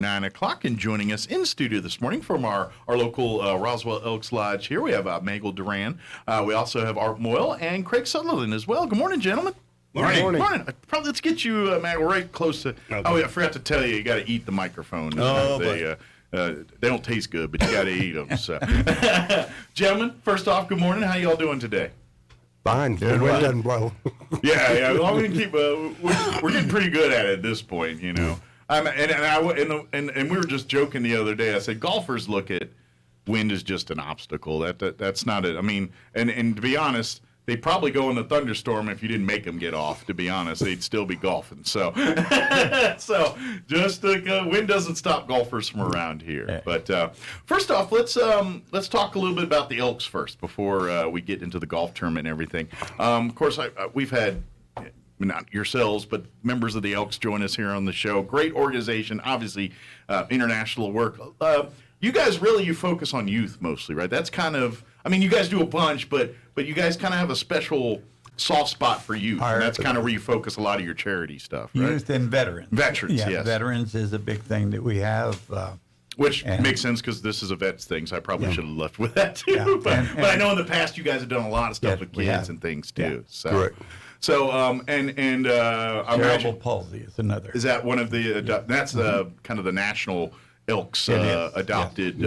9 o'clock, and joining us in studio this morning from our local Roswell Elks Lodge here, we have Magil Duran. We also have Art Moyle and Craig Sutherland as well. Good morning, gentlemen. Morning. Probably let's get you, Magil, right close to. Okay. Oh, yeah, I forgot to tell you, you got to eat the microphone. They don't taste good, but you got to eat them. So, gentlemen, first off, good morning. How y'all doing today? Fine. The wind doesn't blow. Yeah. Well, we can keep. We're getting pretty good at it at this point, you know. And we were just joking the other day. I said golfers look at wind as just an obstacle. That's not it. I mean, and to be honest, they probably go in the thunderstorm if you didn't make them get off. To be honest, they'd still be golfing. So, just wind doesn't stop golfers from around here. But first off, let's talk a little bit about the Elks first before we get into the golf tournament and everything. Of course, we've had. Not yourselves, but members of the Elks join us here on the show. Great organization, obviously, international work. You guys you focus on youth mostly, right? That's kind of, I mean, you guys do a bunch, but you guys kind of have a special soft spot for youth. And that's kind of where you focus a lot of your charity stuff, right? Youth and veterans. Veterans, yes. Veterans is a big thing that we have. Which makes sense because this is a vets thing, so I probably should have left with that too. Yeah. But I know in the past you guys have done a lot of stuff with kids and things too. Yeah. So. Correct. So cerebral palsy is another. Is that one of the? That's kind of the national Elks adopted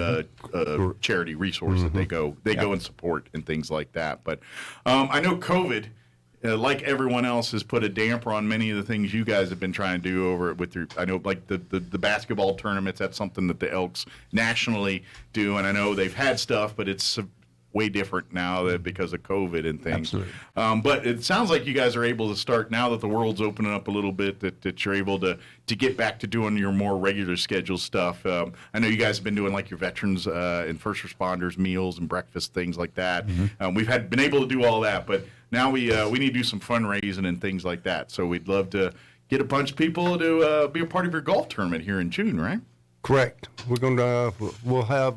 charity resource that they go and support and things like that. But I know COVID, like everyone else, has put a damper on many of the things you guys have been trying to do over with your. I know like the basketball tournaments. That's something that the Elks nationally do, and I know they've had stuff, but it's way different now because of COVID and things. Absolutely. But it sounds like you guys are able to start now that the world's opening up a little bit, that you're able to get back to doing your more regular schedule stuff. I know you guys have been doing like your veterans and first responders meals and breakfast, things like that. Mm-hmm. We've been able to do all that, but now we need to do some fundraising and things like that. So we'd love to get a bunch of people to be a part of your golf tournament here in June, right? Correct. We'll have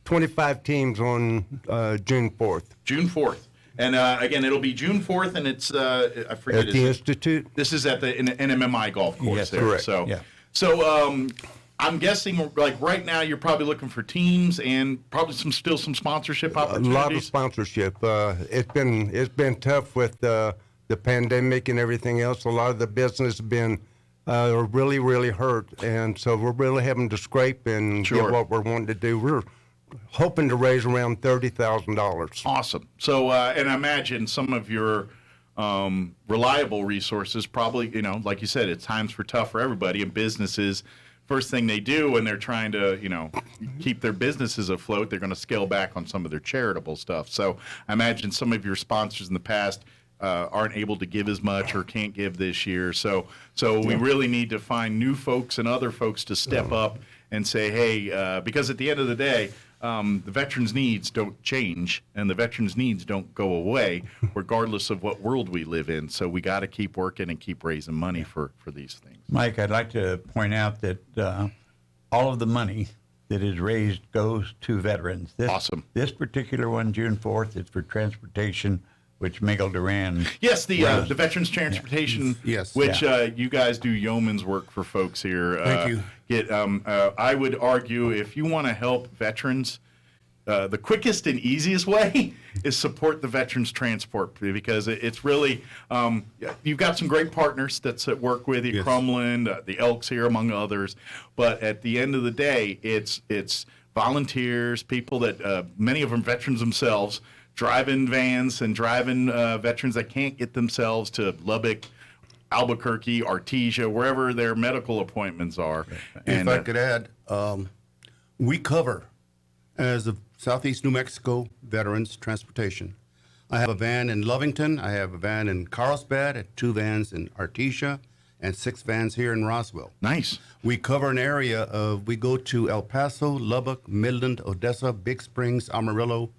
25 teams on June 4th. June 4th. And again, it'll be June 4th, and it's, I forget. At the Institute? This is at the NMMI golf course. Yes, there. correct. So I'm guessing, like right now, you're probably looking for teams and probably still some sponsorship opportunities. A lot of sponsorship. It's been tough with the pandemic and everything else. A lot of the business has been really, really hurt, and so we're really having to scrape and get what we're wanting to do. We're hoping to raise around $30,000. Awesome. So, and I imagine some of your reliable resources probably, like you said, it's times for tough for everybody, and businesses, first thing they do when they're trying to, keep their businesses afloat, they're going to scale back on some of their charitable stuff. So I imagine some of your sponsors in the past aren't able to give as much or can't give this year. So we really need to find new folks and other folks to step up and say, hey, because at the end of the day, the veterans' needs don't change, and the veterans' needs don't go away, regardless of what world we live in. So we got to keep working and keep raising money for these things. Mike, I'd like to point out that all of the money that is raised goes to veterans. Awesome. This particular one, June 4th, is for transportation, which Magil Duran. Yes, the Veterans Transportation, which you guys do yeoman's work for folks here. Thank you. I would argue if you want to help veterans, the quickest and easiest way is support the veterans transport, because it's really, you've got some great partners that work with you, Crumland, the Elks here, among others. But at the end of the day, it's volunteers, people that, many of them veterans themselves, driving vans and driving veterans that can't get themselves to Lubbock, Albuquerque, Artesia, wherever their medical appointments are. If I could add, we cover, as the Southeast New Mexico Veterans Transportation. I have a van in Lovington, I have a van in Carlsbad, 2 vans in Artesia, and 6 vans here in Roswell. Nice. We cover an area we go to El Paso, Lubbock, Midland, Odessa, Big Springs, Amarillo,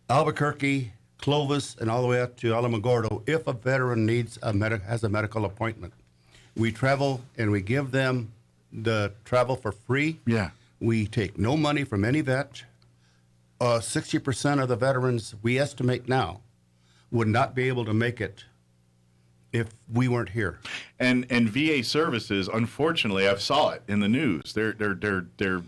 Albuquerque, Clovis, and all the way up to Alamogordo if a veteran has a medical appointment. We travel and we give them the travel for free. Yeah. We take no money from any vet. 60% of the veterans we estimate now would not be able to make it if we weren't here. And VA services, unfortunately, I've saw it in the news. They're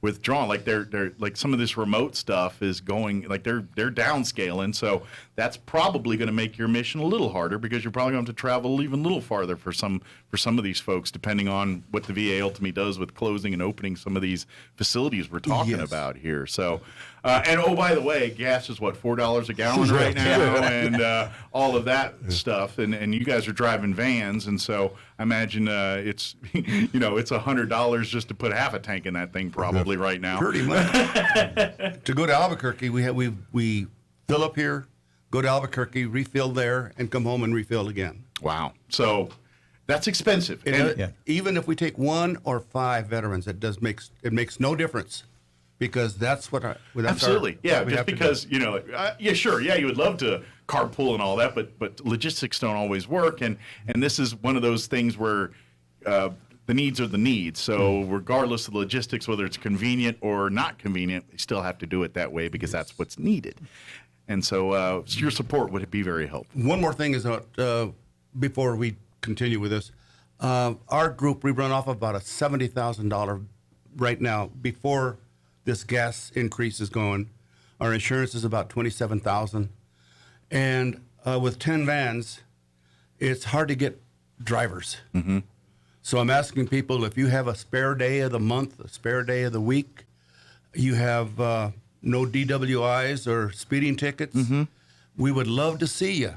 withdrawn. Like they're like some of this remote stuff is going like they're downscaling. So that's probably going to make your mission a little harder because you're probably going to have to travel even a little farther for some of these folks, depending on what the VA ultimately does with closing and opening some of these facilities we're talking Yes. about here. So, and oh, by the way, gas is what, $4 a gallon right now, and all of that stuff. And you guys are driving vans, and so I imagine it's it's $100 just to put half a tank in that thing probably right now. Pretty much. To go to Albuquerque, we fill up here, go to Albuquerque, refill there, and come home and refill again. Wow. So that's expensive. And Even if we take 1 or 5 veterans, it makes no difference, because that's what absolutely, just because sure, you would love to carpool and all that, but logistics don't always work, and this is one of those things where the needs are the needs. So regardless of the logistics, whether it's convenient or not convenient, they still have to do it that way because that's what's needed. And so your support would be very helpful. One more thing is before we continue with this, our group, we run off about a $70,000 right now. Before this gas increase is going, our insurance is about $27,000, and with 10 vans, it's hard to get drivers. Mm-hmm. So I'm asking people, if you have a spare day of the month, a spare day of the week, you have no DWIs or speeding tickets, we would love to see you.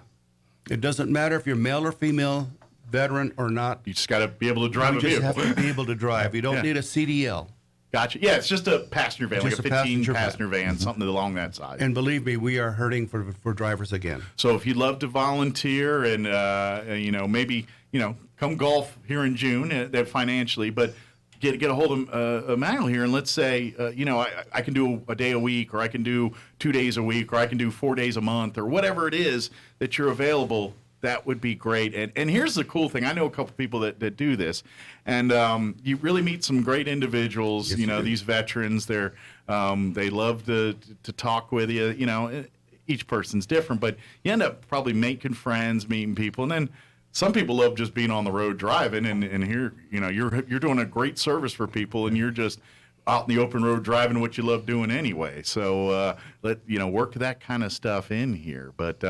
It doesn't matter if you're male or female, veteran or not. You just got to be able to drive You a just vehicle. have to be able to drive. You don't need a CDL. Gotcha. Yeah, it's just a passenger van, Just like a a passenger 15-passenger van, something along that size. And believe me, we are hurting for drivers again. So if you'd love to volunteer and maybe come golf here in June financially, but get a hold of Magil here, and let's say I can do a day a week, or I can do 2 days a week, or I can do 4 days a month, or whatever it is that you're available. That would be great. And here's the cool thing. I know a couple people that do this, and you really meet some great individuals. Yes, These veterans, they love to talk with you. Each person's different, but you end up probably making friends, meeting people, and then some people love just being on the road driving. And here, you're doing a great service for people, and you're just out in the open road driving what you love doing anyway. So work that kind of stuff in here. But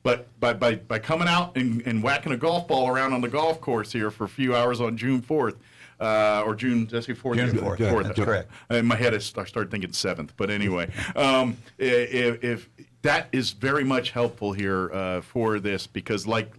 by coming out and whacking a golf ball around on the golf course here for a few hours on June 4th, or June, did I say 4th? June 4th, that's correct. In my head, I started thinking 7th. But anyway, if that is very much helpful here for this, because like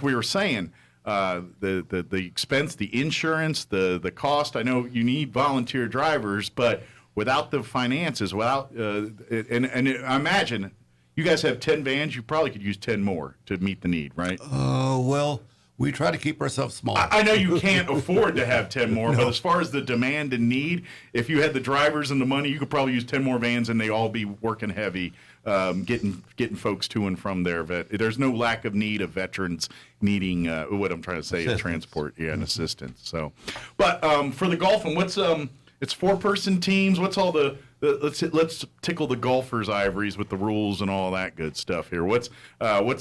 we were saying, the expense, the insurance, the cost. I know you need volunteer drivers, but without the finances, and I imagine you guys have 10 vans. You probably could use 10 more to meet the need, right? Well, we try to keep ourselves small. I know you can't afford to have 10 more, but as far as the demand and need, if you had the drivers and the money, you could probably use 10 more vans, and they all be working heavy, getting folks to and from their vet. There's no lack of need of veterans needing what I'm trying to say, transport, and assistance. So, but for the golfing, what's it's 4-person teams. What's all the let's tickle the golfers' ivories with the rules and all that good stuff here. What's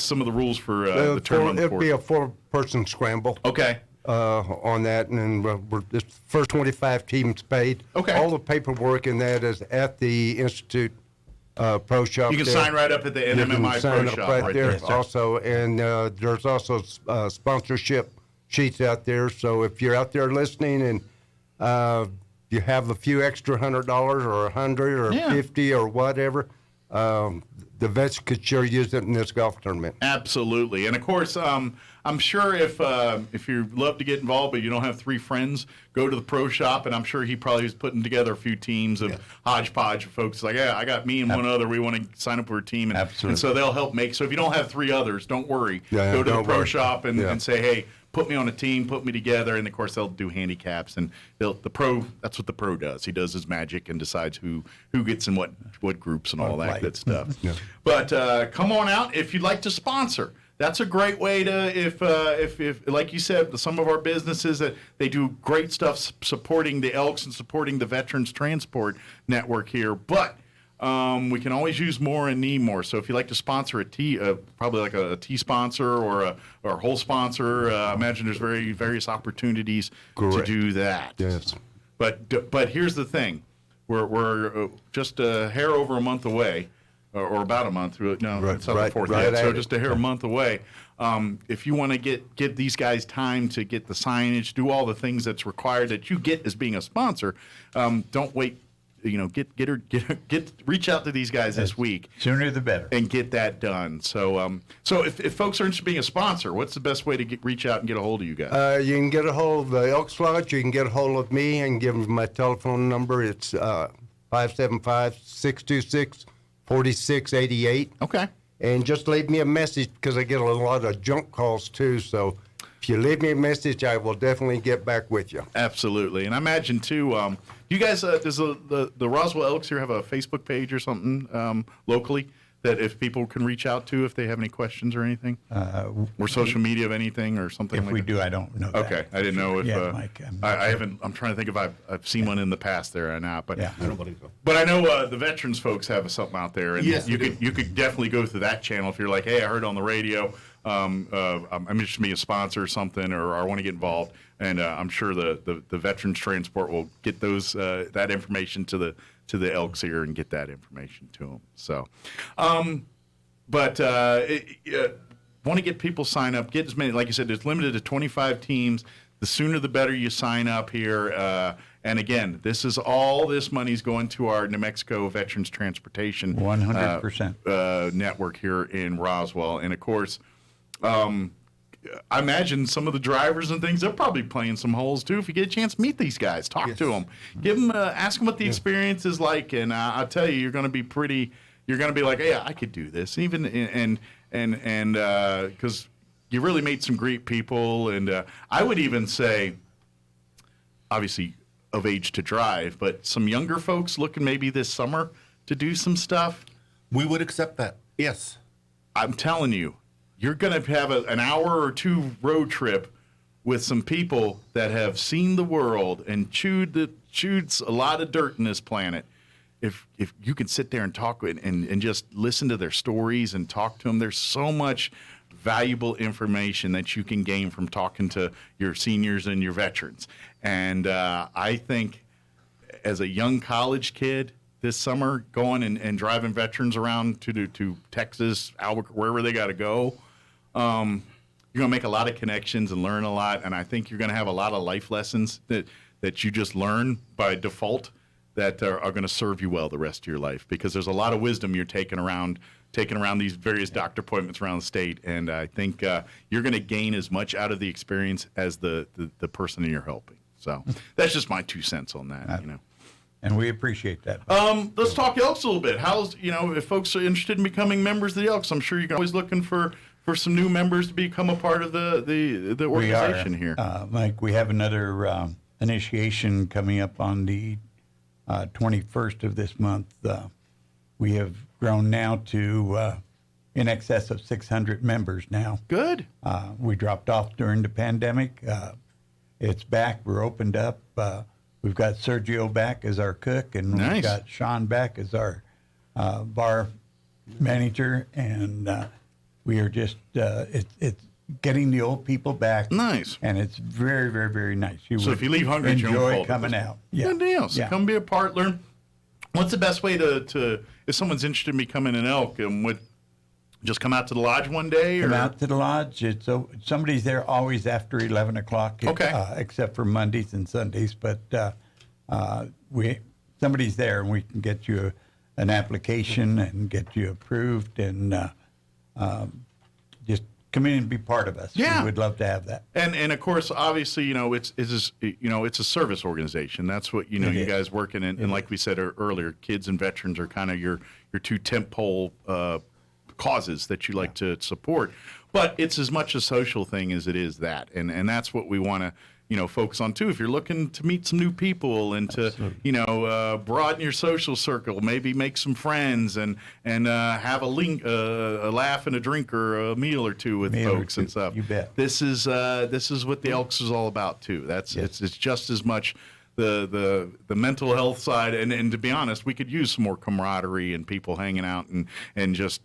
some of the rules for the tournament? It'd be a 4-person scramble. Okay. On that, and the first 25 teams paid. Okay. All the paperwork in that is at the Institute Pro Shop. You can there. sign right up at the You can NMMI sign Pro up Shop right right there. there. Also, and there's also sponsorship sheets out there. So if you're out there listening and you have a few extra $100 or $100 or $50 or whatever, the vets could sure use it in this golf tournament. Absolutely, and of course, I'm sure if you love to get involved, but you don't have 3 friends, go to the pro shop, and I'm sure he probably is putting together a few teams of hodgepodge of folks. Like, yeah, I got me and one other. We want to sign up for a team, and so they'll help make. So if you don't have 3 others, don't worry. Go to the pro shop and say, hey, put me on a team, put me together, and of course they'll do handicaps, and that's what the pro does. He does his magic and decides who gets in what groups and all that good stuff. But come on out if you'd like to sponsor. That's a great way to, if like you said, some of our businesses that they do great stuff supporting the Elks and supporting the Veterans Transport Network here. But We can always use more and need more. So if you like to sponsor a tea, probably like a tea sponsor or a whole sponsor, I imagine there's various opportunities Correct. to do that. Yes. But here's the thing, we're just a hair over a month away, or about a month. No, Right, it's not the right, 4th right yet. at So it. just a hair a month away. If you want to get these guys time to get the signage, do all the things that's required that you get as being a sponsor, don't wait. Reach out to these guys this week. Sooner the better. And get that done. So, if folks are interested in being a sponsor, what's the best way to reach out and get a hold of you guys? You can get a hold of the Elks Lodge. You can get a hold of me and give them my telephone number. It's 575-626-4688. Okay. And just leave me a message because I get a lot of junk calls too. So if you leave me a message, I will definitely get back with you. Absolutely. And I imagine too, you guys, does the Roswell Elks here have a Facebook page or something locally that if people can reach out to if they have any questions or anything? Or social media of anything or something If like we that? do, I don't know that. Okay. I didn't know if, Yeah, Mike, I haven't, I'm trying to think if I've seen one in the past there or not, but Yeah. I don't believe so. But I know the veterans folks have something out there, and Yes, you they could definitely go through that channel if you're like, hey, I heard on the radio, I'm interested in being a sponsor or something, or I want to get involved, and I'm sure the veterans transport will get those that information to the Elks here and get that information to them. So, want to get people sign up, get as many, like you said, it's limited to 25 teams. The sooner the better you sign up here. And again, this money's going to our New Mexico Veterans Transportation 100%. Network here in Roswell. And of course, I imagine some of the drivers and things, they're probably playing some holes too. If you get a chance to meet these guys, talk to them, give them, ask them what the experience is like. And I'll tell you, you're going to be like, yeah, I could do this. Even, and because you really made some great people. And I would even say, obviously, of age to drive, but some younger folks looking maybe this summer to do some stuff. We would accept that. Yes. I'm telling you, you're going to have an hour or two road trip with some people that have seen the world and chewed a lot of dirt in this planet. If you can sit there and talk and just listen to their stories and talk to them, there's so much valuable information that you can gain from talking to your seniors and your veterans. And I think as a young college kid this summer, going and driving veterans around to Texas, Albuquerque, wherever they got to go, you're going to make a lot of connections and learn a lot. And I think you're going to have a lot of life lessons that you just learn by default that are going to serve you well the rest of your life, because there's a lot of wisdom you're taking around these various doctor appointments around the state. And I think you're going to gain as much out of the experience as the person that you're helping. So that's just my 2 cents on that, you know. And we appreciate that. Let's talk Elks a little bit. If folks are interested in becoming members of the Elks, I'm sure you're always looking for some new members to become a part of the organization here. Mike, we have another initiation coming up on the 21st of this month. We have grown now to in excess of 600 members now. Good. We dropped off during the pandemic. It's back. We're opened up. We've got Sergio back as our cook, and Nice. we've got Sean back as our bar manager. And we are just it's getting the old people back. Nice. And it's very, very, very nice. So if you leave hungry, you don't enjoy fall. coming out. Yeah. Good deal. So Yeah. come be a part, learn. What's the best way to if someone's interested in becoming an Elk, and would just come out to the lodge one day? Come or? out to the lodge. Somebody's there always after 11 o'clock, Okay. Except for Mondays and Sundays. But somebody's there, and we can get you an application and get you approved, and just come in and be part of us. Yeah. We would love to have that. And of course, obviously, it's a service organization. That's what you It is. guys working in. And like we said earlier, kids and veterans are kind of your two tentpole causes that you like to support. But it's as much a social thing as it is that, and that's what we want to focus on too. If you're looking to meet some new people and to broaden your social circle, maybe make some friends and have a laugh and a drink or a meal or two with folks and stuff. You bet. This is what the Elks is all about too. It's just as much the mental health side, and to be honest, we could use some more camaraderie and people hanging out and just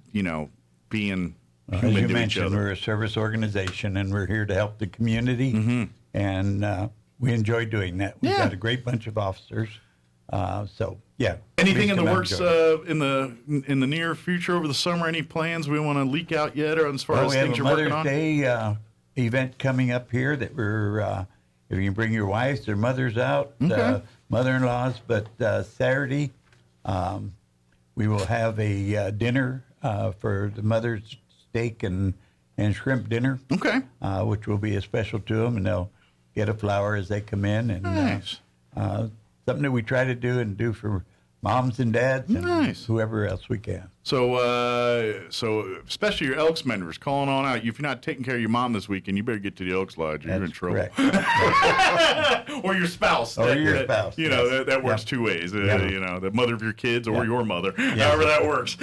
being As human you to each mentioned, other. we're a service organization, and we're here to help the community, and we enjoy doing that. We've Yeah. got a great bunch of officers, so yeah. Anything in the please come out works and join us. in the near future over the summer? Any plans we want to leak out yet, or as far Well, as we have things a you're working Mother's on? Day event coming up here that we're, if you can bring your wives or mothers out, Okay. mother-in-laws, but Saturday we will have a dinner for the mother's steak and shrimp dinner, Okay. which will be a special to them, and they'll get a flower as they come in, and Nice. something that we try to do and do for moms and dads and Nice. whoever else we can. So, especially your Elks members, calling on out. If you're not taking care of your mom this weekend, you better get to the Elks Lodge. Or you're in That's trouble. correct. Or your spouse. Or your spouse, yes. That works Yep. two ways. Yep. The mother of your kids or Yep. your mother, however that works.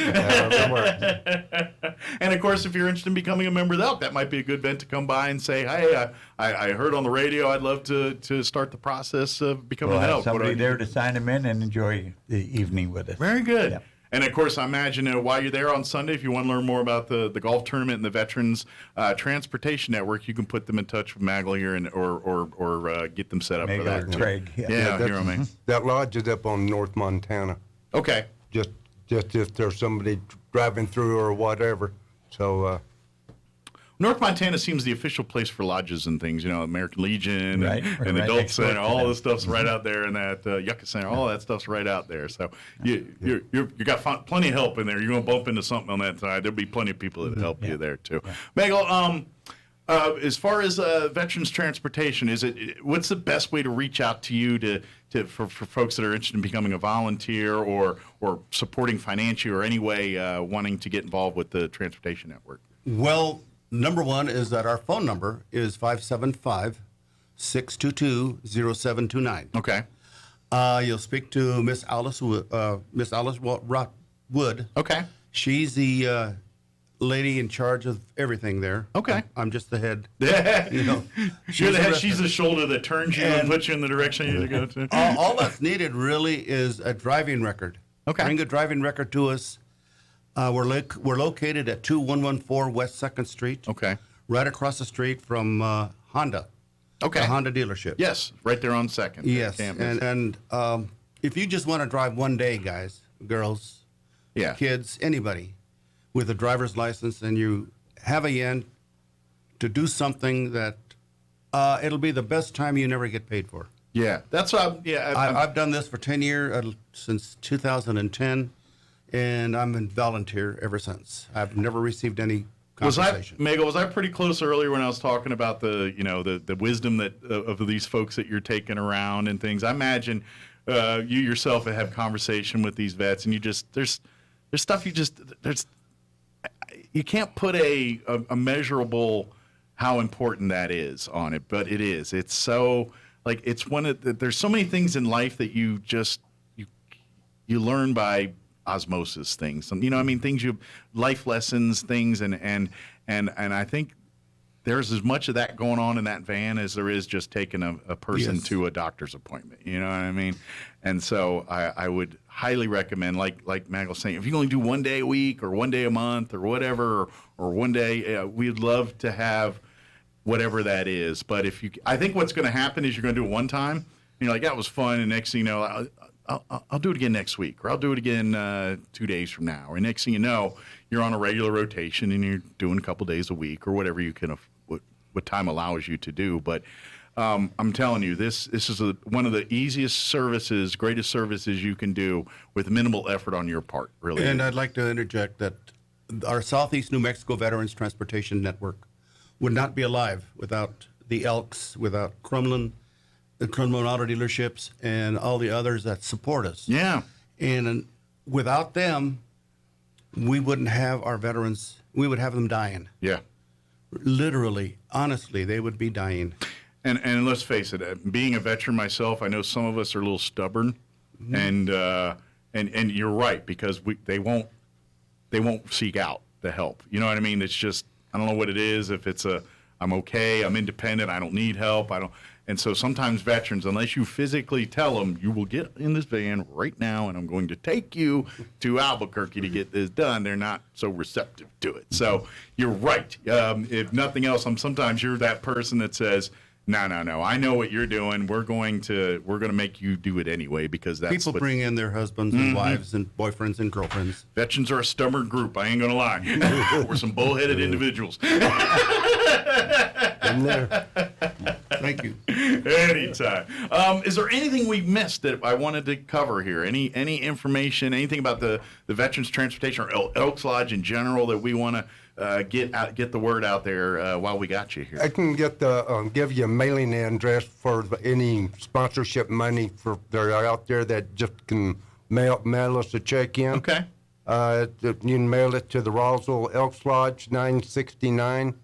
And of course, if you're interested in becoming a member of the Elk, that might be a good event to come by and say, "Hey, I heard on the radio. I'd love to start the process of becoming We'll an have Elk." What do I somebody do? there to sign them in and enjoy the evening with us. Very good. Yep. And of course, I imagine while you're there on Sunday, if you want to learn more about the golf tournament and the Veterans Transportation Network, you can put them in touch with Magil here or get them set up for Magil that. or too. Craig, yeah. Yeah, that's- here on me. That lodge is up on North Montana. Okay. Just if there's somebody driving through or whatever. So North Montana seems the official place for lodges and things. American Legion Right. and We're the right Adult next door Center, to all them. this stuff's right out there, and that Yucca Center, all that stuff's right out there. So you got plenty of help in there. You're gonna bump into something on that side. There'll be plenty of people that help you there too. Magil, as far as veterans transportation, what's the best way to reach out to you for folks that are interested in becoming a volunteer or supporting financially or any way wanting to get involved with the transportation network? Well, number one is that our phone number is 575-622-0729. Okay. You'll speak to Miss Alice Wood. Okay. She's the lady in charge of everything there. Okay. I'm just the head. You're the head, the she's the shoulder that turns you and puts you in the direction you need to go to. all that's needed really is a driving record. Okay. Bring a driving record to us. We're located at 2114 West 2nd Street. Okay. Right across the street from Honda. Okay. The Honda dealership. Yes, right there on Second. Yes. Campus. And if you just want to drive one day, guys, girls, yeah. kids, anybody with a driver's license, and you have a yen to do something that it'll be the best time you never get paid for. Yeah, that's what. I've done this for 10 years, since 2010, and I'm a volunteer ever since. I've never received any compensation. Was I pretty close earlier when I was talking about the wisdom of these folks that you're taking around and things? I imagine you yourself have conversation with these vets, and there's stuff you can't put a measurable how important that is on it, but it is. It's so it's there's so many things in life that you learn by osmosis, things, things life lessons, things, and I think there's as much of that going on in that van as there is just taking a person Yes. to a doctor's appointment. You know what I mean? And so I would highly recommend, like Magel's saying, if you only do one day a week or one day a month or whatever, or one day, we'd love to have whatever that is. But I think what's going to happen is you're going to do it one time, and you're like, that was fun, and next thing you know, I'll do it again next week, or I'll do it again 2 days from now. Or next thing you know, you're on a regular rotation and you're doing a couple days a week or whatever you can, what time allows you to do. But I'm telling you, this is one of the easiest services, greatest services you can do with minimal effort on your part, really. And I'd like to interject that our Southeast New Mexico Veterans Transportation Network would not be alive without the Elks, without Crumlin, the Crumlin Auto Dealerships, and all the others that support us. Yeah. And without them, we wouldn't have our veterans. We would have them dying. Yeah. Literally, honestly, they would be dying. And let's face it, being a veteran myself, I know some of us are a little stubborn, and you're right, because they won't seek out the help. You know what I mean? It's just, I don't know what it is. If it's I'm okay, I'm independent, I don't need help, And so sometimes veterans, unless you physically tell them, you will get in this van right now and I'm going to take you to Albuquerque to get this done, they're not so receptive to it. So you're right. If nothing else, sometimes you're that person that says, no, I know what you're doing. We're going to make you do it anyway because that's People bring in their husbands and wives and boyfriends and girlfriends. Veterans are a stubborn group. I ain't going to lie. We're some bullheaded individuals. In there. Thank you. Anytime. Is there anything we missed that I wanted to cover here? Any information, anything about the Veterans Transportation or Elks Lodge in general that we want to get the word out there while we got you here? I can get give you a mailing address for any sponsorship money for that are out there that just can mail us a check in. Okay. You can mail it to the Roswell Elks Lodge, 969,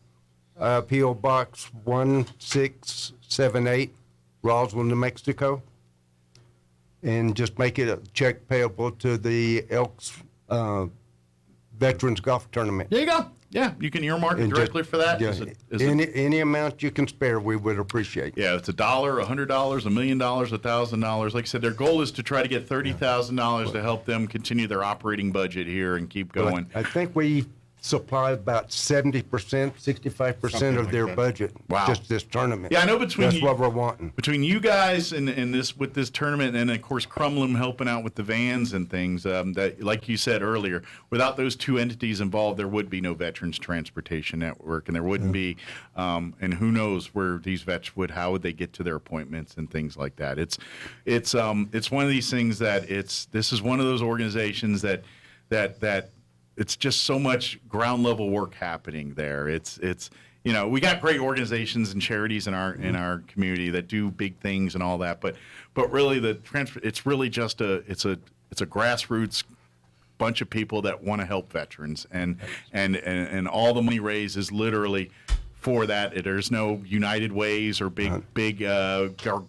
P.O. Box 1678, Roswell, New Mexico. And just make it a check payable to the Elks Veterans Golf Tournament. There you go. Yeah, you can earmark it And directly just- for that. yeah, Is it- any amount you can spare, we would appreciate. Yeah, it's $1, $100, $1 million, $1,000. Like I said, their goal is to try to get $30,000 to help them continue their operating budget here and keep But going. I think we supply about 70%, 65% of their budget. Wow. Just this tournament. Yeah, I know between That's you- what we're wanting. Between you guys and this with this tournament, and of course Crumlin helping out with the vans and things, that like you said earlier, without those two entities involved, there would be no Veterans Transportation Network, and there wouldn't be, and who knows where these vets how would they get to their appointments and things like that. It's one of these things that this is one of those organizations that it's just so much ground level work happening there. It's we got great organizations and charities in our community that do big things and all that, but really it's really just it's a grassroots bunch of people that want to help veterans, and all the money raised is literally for that. There's no United Ways or big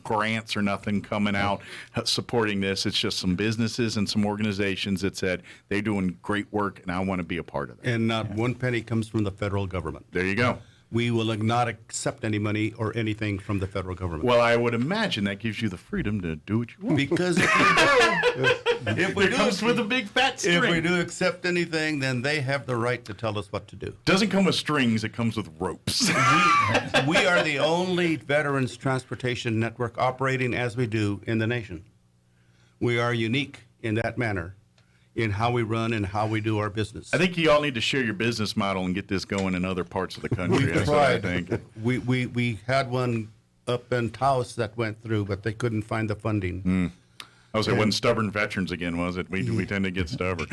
grants or nothing coming out supporting this. It's just some businesses and some organizations that said they're doing great work and I want to be a part of it. And not one penny comes from the federal government. There you go. We will not accept any money or anything from the federal government. Well, I would imagine that gives you the freedom to do what you want. Because if we It comes with a big fat string. if we do accept anything, then they have the right to tell us what to do. Doesn't come with strings, it comes with ropes. We are the only veterans transportation network operating as we do in the nation. We are unique in that manner, in how we run and how we do our business. I think you all need to share your business model and get this going in other parts of the country. We've That's what I tried. think. We had one up in Taos that went through, but they couldn't find the funding. I was it wasn't stubborn veterans again, was it? We tend to get stubborn.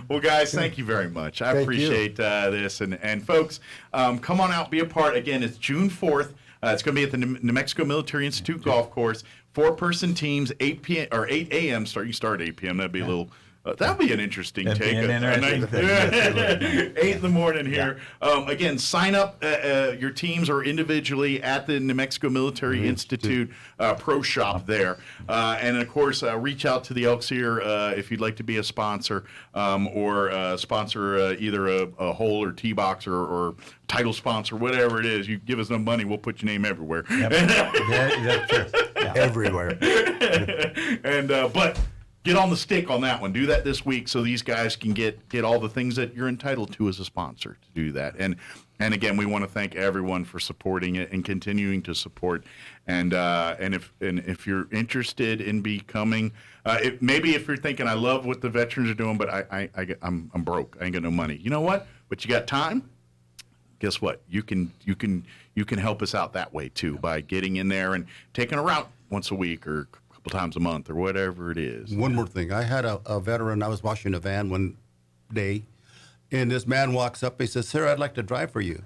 Well, guys, thank you very much. I Thank appreciate this. And folks, come on out, be a part. Again, it's June 4th. It's going to be at the New Mexico Military Institute Golf Course. 4-person teams, 8 p.m. or 8 a.m. start. You start at 8 p.m. That'd be a little. That'd be an interesting That'd be take. an interesting thing. Yes, 8 in the morning here. Again, sign up your teams or individually at the New Mexico Military Institute Pro Shop there. And, of course, reach out to the Elks here if you'd like to be a sponsor or sponsor either a hole or tee box or title sponsor, whatever it is. You give us enough money, we'll put your name everywhere. Yep. That's true. Yeah. Everywhere. And but get on the stick on that one. Do that this week so these guys can get all the things that you're entitled to as a sponsor to do that. And again, we want to thank everyone for supporting it and continuing to support. And if you're interested in becoming, maybe if you're thinking I love what the veterans are doing, but I'm broke, I ain't got no money. You know what? But you got time. Guess what? You can help us out that way too by getting in there and taking a route once a week or a couple times a month or whatever it is. One more thing. I had a veteran, I was washing a van one day, and this man walks up, he says, "Sir, I'd like to drive for you."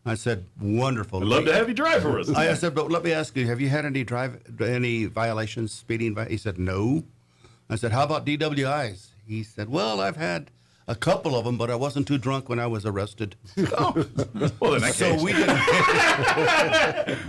I said, "Wonderful. I'd love to have you drive for us. I said, "But let me ask you, have you had any violations, speeding?" He said, "No." I said, "How about DWIs?" He said, "Well, I've had a couple of them, but I wasn't too drunk when I was arrested." Oh, well, in that So case. we didn't.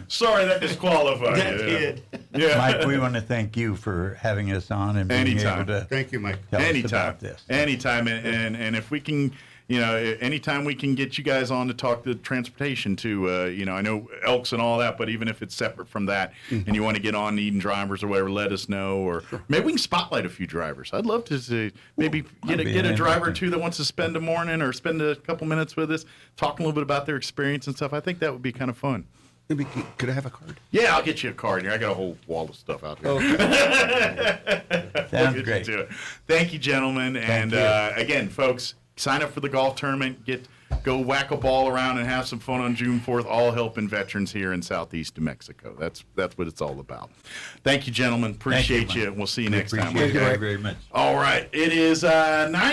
Sorry, that disqualified That you. did. Yeah. Mike, we want to thank you for having us on and being Anytime. able to Thank you, Mike. tell us Anytime, about this. anytime, and if we can anytime we can get you guys on to talk to transportation too, I know Elks and all that, but even if it's separate from that, and you want to get on needing drivers or whatever, let us know, or maybe we can spotlight a few drivers. I'd love to see, maybe get a driver or two that wants to spend a morning or spend a couple minutes with us, talking a little bit about their experience and stuff. I think that would be kind of fun. Maybe could I have a card? Yeah, I'll get you a card here. I got a whole wall of stuff out here. Sounds We'll get great. you to it. Thank you, gentlemen. And again, folks, sign up for the golf tournament. Go whack a ball around and have some fun on June 4th, all helping veterans here in southeast New Mexico. That's what it's all about. Thank you, gentlemen. Appreciate you. Mike. We'll see you next time. Appreciate it very much. All right. It is 9